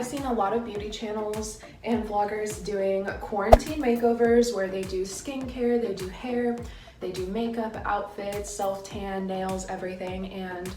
I've seen a lot of beauty channels and vloggers doing quarantine makeovers where they do skincare, they do hair, they do makeup, outfits, self-tan, nails, everything. And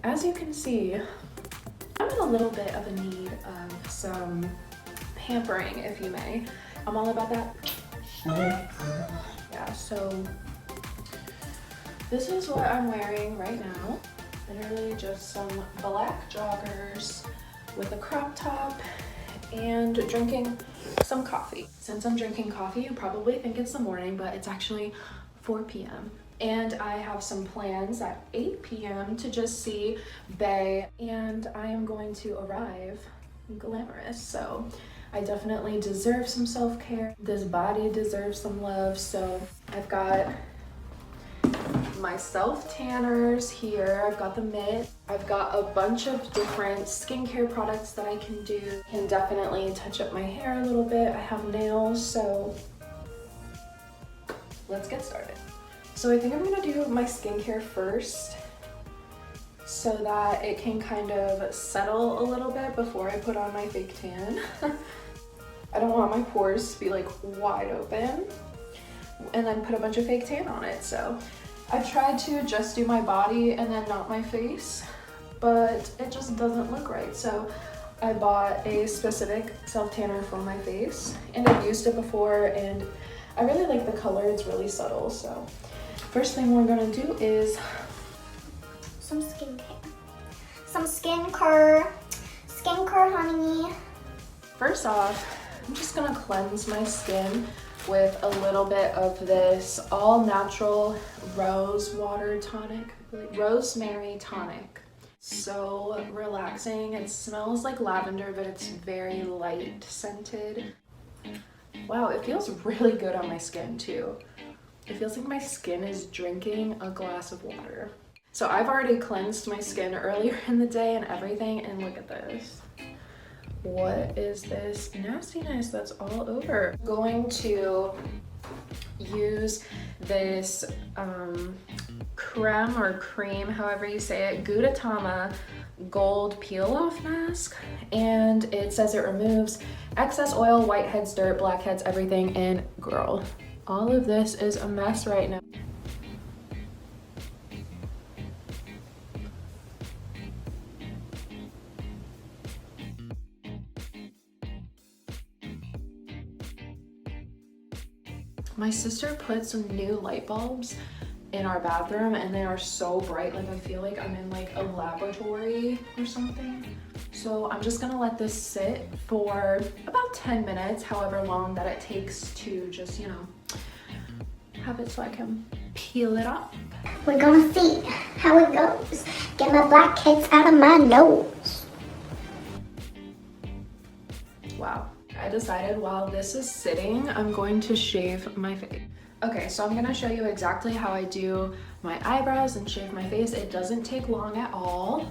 as you can see, I'm in a little bit of a need of some pampering, if you may. I'm all about that. Yeah, so this is what I'm wearing right now. Literally just some black joggers with a crop top and drinking some coffee. Since I'm drinking coffee, you probably think it's the morning, but it's actually 4 p.m. And I have some plans at 8 p.m. to just see Bay, and I am going to arrive glamorous. So I definitely deserve some self-care. This body deserves some love. So I've got my self-tanners here. I've got the mitt. I've got a bunch of different skincare products that I can do. Can definitely touch up my hair a little bit. I have nails, so let's get started. So I think I'm gonna do my skincare first so that it can kind of settle a little bit before I put on my fake tan. I don't want my pores to be like wide open and then put a bunch of fake tan on it. So I've tried to just do my body and then not my face, but it just doesn't look right. So I bought a specific self-tanner for my face, and I've used it before, and I really like the color. It's really subtle. So first thing we're gonna do is some skincare. Some skincare, honey. First off, I'm just gonna cleanse my skin with a little bit of this all natural rose water tonic, rosemary tonic. So relaxing. It smells like lavender, but it's very light scented. Wow, it feels really good on my skin too. It feels like my skin is drinking a glass of water. So I've already cleansed my skin earlier in the day and everything, and look at this. What is this nastiness that's all over? I'm going to use this creme or cream, however you say it, Gudetama Gold Peel Off Mask. And it says it removes excess oil, whiteheads, dirt, blackheads, everything. And girl, all of this is a mess right now. My sister put some new light bulbs in our bathroom, and they are so bright. Like I feel like I'm in like a laboratory or something. So I'm just gonna let this sit for about 10 minutes, however long that it takes to just, you know, have it so I can peel it off. We're gonna see how it goes. Get my blackheads out of my nose. Wow. I decided while this is sitting, I'm going to shave my face. Okay, so I'm gonna show you exactly how I do my eyebrows and shave my face. It doesn't take long at all.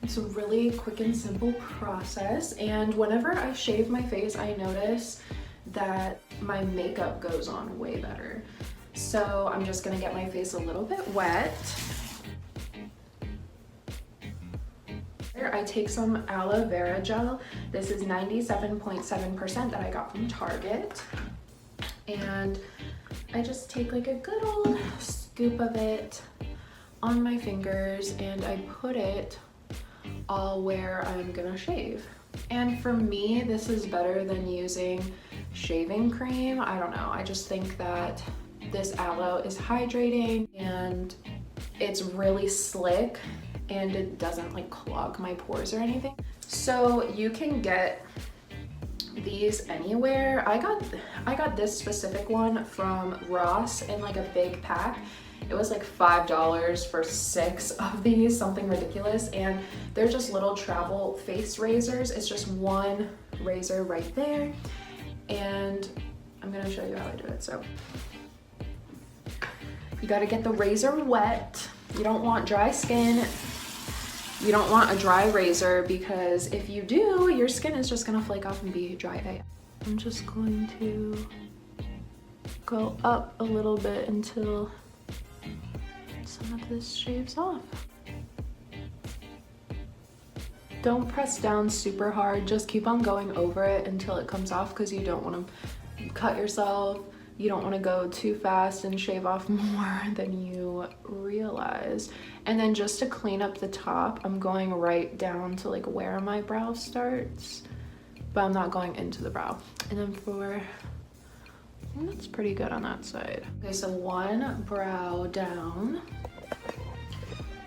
It's a really quick and simple process. And whenever I shave my face, I notice that my makeup goes on way better. So I'm just gonna get my face a little bit wet. I take some aloe vera gel. This is 97.7% that I got from Target. And I just take like a good old scoop of it on my fingers, and I put it all where I'm gonna shave. And for me, this is better than using shaving cream. I don't know, I just think that this aloe is hydrating and it's really slick, and it doesn't like clog my pores or anything. So you can get these anywhere. I got this specific one from Ross in like a big pack. It was like $5 for 6 of these, something ridiculous. And they're just little travel face razors. It's just one razor right there. And I'm gonna show you how I do it. So you gotta get the razor wet. You don't want dry skin. You don't want a dry razor, because if you do, your skin is just gonna flake off and be dry. I'm just going to go up a little bit until some of this shaves off. Don't press down super hard, just keep on going over it until it comes off, because you don't want to cut yourself. You don't want to go too fast and shave off more than you realize. And then just to clean up the top, I'm going right down to like where my brow starts, but I'm not going into the brow. And then that's pretty good on that side. Okay, so one brow down.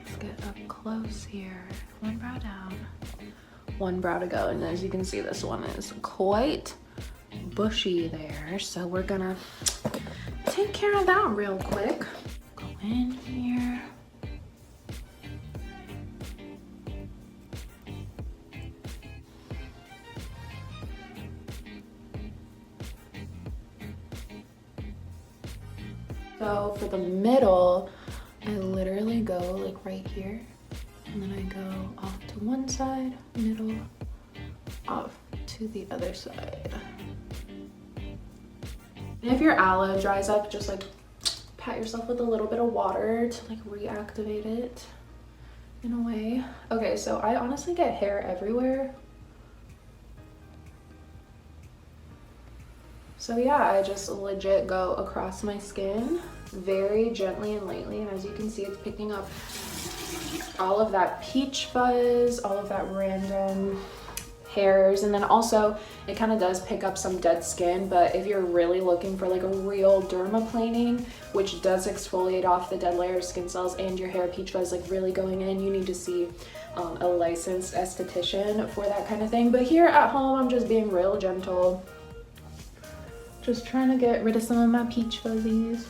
Let's get up close here. One brow down, one brow to go. And as you can see, this one is quite bushy there. So we're gonna take care of that real quick. Go in here. So for the middle, I literally go like right here, and then I go off to one side, middle, off to the other side. And if your aloe dries up, just like pat yourself with a little bit of water to like reactivate it in a way. Okay, so I honestly get hair everywhere. So yeah, I just legit go across my skin very gently and lightly, and as you can see, it's picking up all of that peach fuzz, all of that random hairs, and then also it kind of does pick up some dead skin. But if you're really looking for like a real dermaplaning, which does exfoliate off the dead layer of skin cells and your hair peach fuzz like really going in, you need to see a licensed esthetician for that kind of thing. But here at home, I'm just being real gentle, just trying to get rid of some of my peach fuzzies.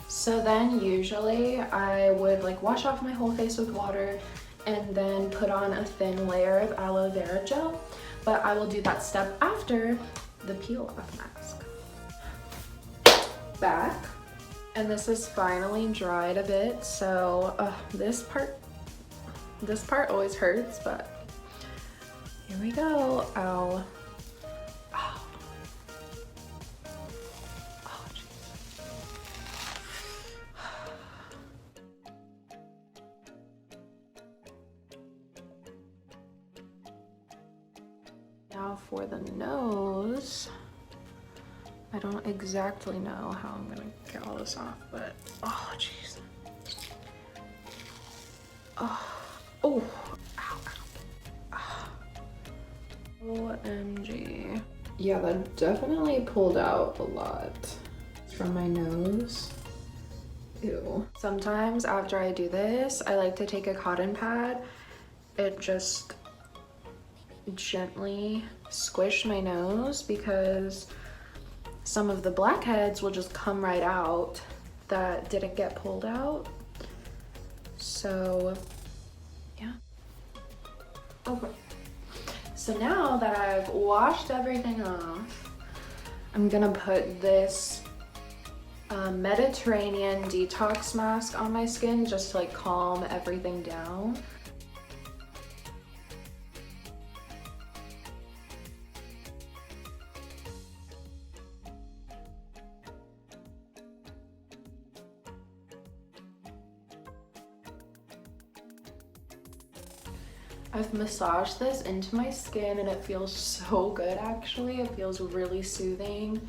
So then usually I would like wash off my whole face with water and then put on a thin layer of aloe vera gel, but I will do that step after the peel off mask. Back, and this is finally dried a bit, so this part always hurts, but here we go. Ow. Now for the nose, I don't exactly know how I'm gonna get all this off, but oh jeez. Oh, ow, ow. OMG. Yeah, that definitely pulled out a lot from my nose. Ew. Sometimes after I do this, I like to take a cotton pad and just gently squish my nose, because some of the blackheads will just come right out that didn't get pulled out. So yeah. Okay. So now that I've washed everything off, I'm gonna put this Mediterranean detox mask on my skin just to like calm everything down. I've massaged this into my skin and it feels so good actually. It feels really soothing.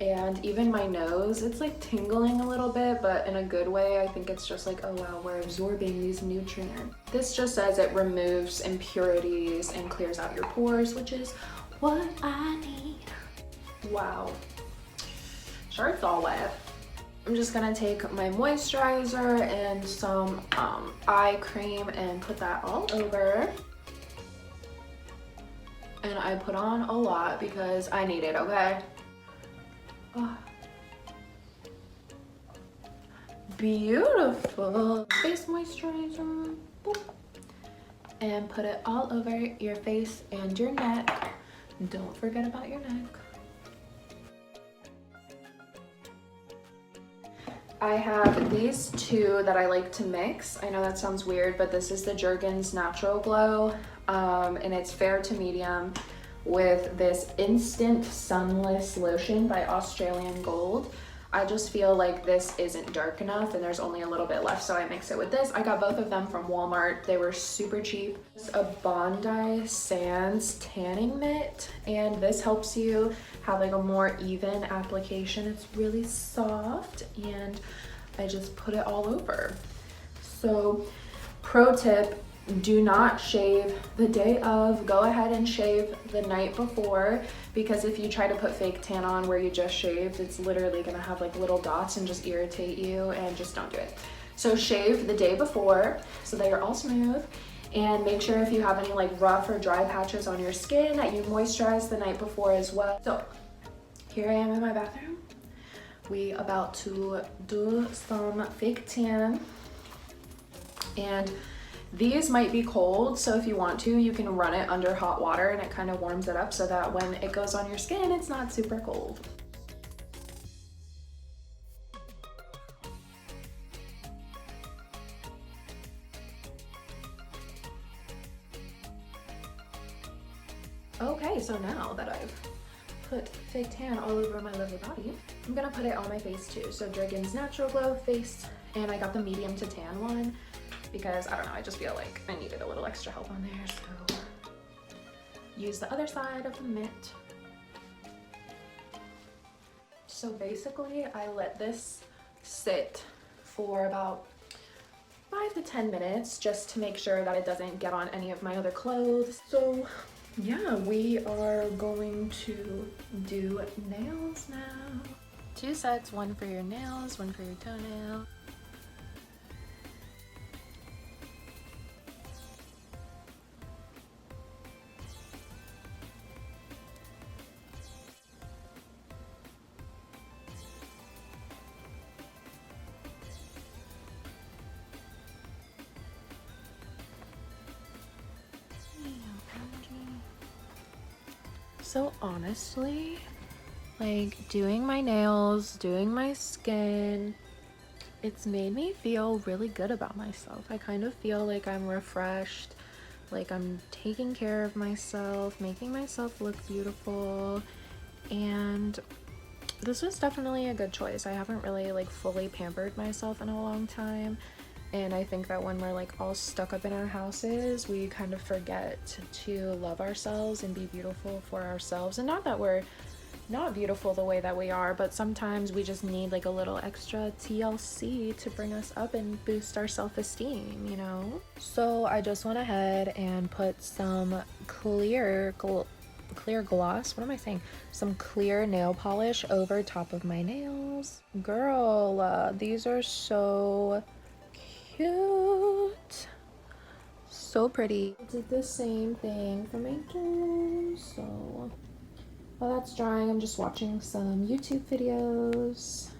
And even my nose, it's like tingling a little bit, but in a good way. I think it's just like, oh wow, we're absorbing these nutrients. This just says it removes impurities and clears out your pores, which is what I need. Wow. Shirt's all wet. I'm just gonna take my moisturizer and some eye cream and put that all over. And I put on a lot because I need it, okay? Oh. Beautiful. Face moisturizer. Boop. And put it all over your face and your neck. Don't forget about your neck. I have these two that I like to mix. I know that sounds weird, but this is the Jergens Natural Glow, and it's fair to medium with this Instant Sunless Lotion by Australian Gold. I just feel like this isn't dark enough and there's only a little bit left, so I mix it with this. I got both of them from Walmart. They were super cheap. It's a Bondi Sands tanning mitt, and this helps you have like a more even application. It's really soft, and I just put it all over. So, pro tip, do not shave the day of. Go ahead and shave the night before, because if you try to put fake tan on where you just shaved, it's literally gonna have like little dots and just irritate you, and just don't do it. So shave the day before so that you're all smooth, and make sure if you have any like rough or dry patches on your skin that you moisturize the night before as well. So here I am in my bathroom. We about to do some fake tan, and these might be cold, so if you want to, you can run it under hot water and it kind of warms it up so that when it goes on your skin, it's not super cold. Okay, so now that I've put fake tan all over my lovely body, I'm gonna put it on my face too. So Dragon's Natural Glow Face, and I got the medium to tan one, because I don't know, I just feel like I needed a little extra help on there, so use the other side of the mitt. So basically, I let this sit for about 5 to 10 minutes just to make sure that it doesn't get on any of my other clothes. So yeah, we are going to do nails now. 2 sets, one for your nails, one for your toenail. So honestly, like doing my nails, doing my skin, it's made me feel really good about myself. I kind of feel like I'm refreshed, like I'm taking care of myself, making myself look beautiful, and this was definitely a good choice. I haven't really like fully pampered myself in a long time. And I think that when we're like all stuck up in our houses, we kind of forget to love ourselves and be beautiful for ourselves. And not that we're not beautiful the way that we are, but sometimes we just need like a little extra TLC to bring us up and boost our self-esteem, you know? So I just went ahead and put some clear gloss, what am I saying? Some clear nail polish over top of my nails. Girl, these are so cute, so pretty. I did the same thing for my toes. So while that's drying, I'm just watching some YouTube videos.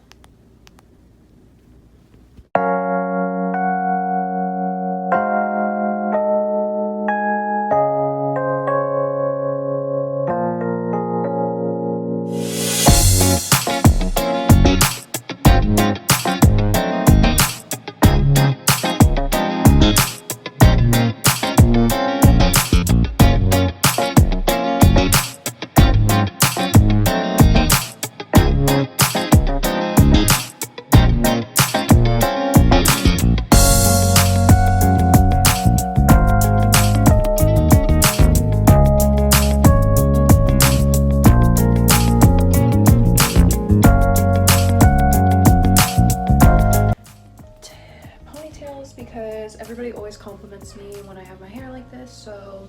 Because everybody always compliments me when I have my hair like this, so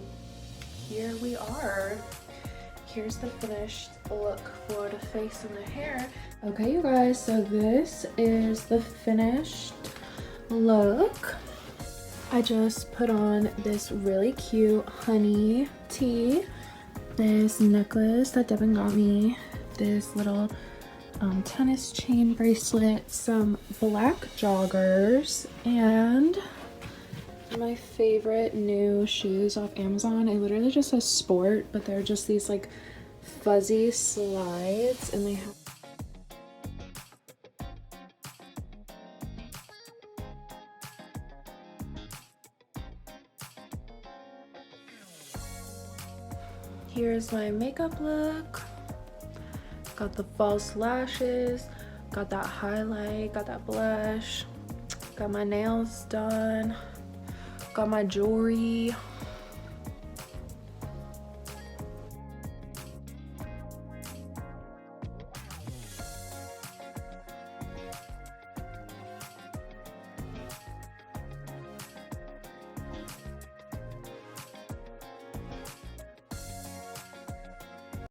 here we are. Here's the finished look for the face and the hair. Okay, you guys, so this is the finished look. I just put on this really cute honey tee, this necklace that Devin got me, this little tennis chain bracelet, some black joggers, and my favorite new shoes off Amazon. It literally just says sport, but they're just these like fuzzy slides, and they have here's my makeup look. Got the false lashes. Got that highlight, got that blush, got my nails done, got my jewelry.